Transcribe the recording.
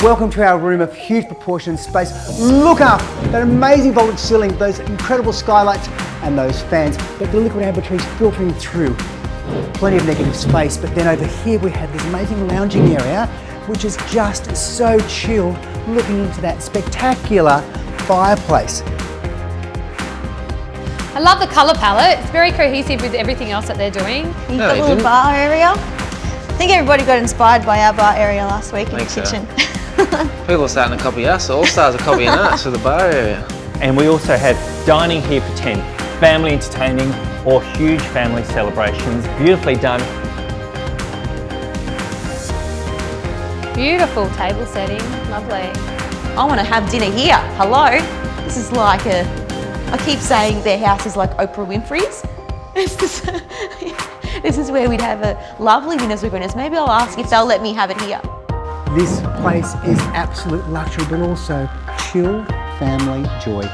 Welcome to our room of huge proportions, space. Look up, that amazing vaulted ceiling, those incredible skylights and those fans, but the liquid amber trees filtering through. Plenty of negative space, but then over here we have this amazing lounging area, which is just so chilled, looking into that spectacular fireplace. I love the colour palette. It's very cohesive with everything else that they're doing. You've got a little bar area. I think everybody got inspired by our bar area last week in the kitchen. People are starting to copy us. All stars are copying us for the bar area. And we also have dining here for 10, family entertaining or huge family celebrations. Beautifully done. Beautiful table setting, lovely. I want to have dinner here. Hello. This is like I keep saying their house is like Oprah Winfrey's. This is where we'd have a lovely dinners with goodness. Maybe I'll ask if they'll let me have it here. This place is absolute luxury, but also chilled family joy.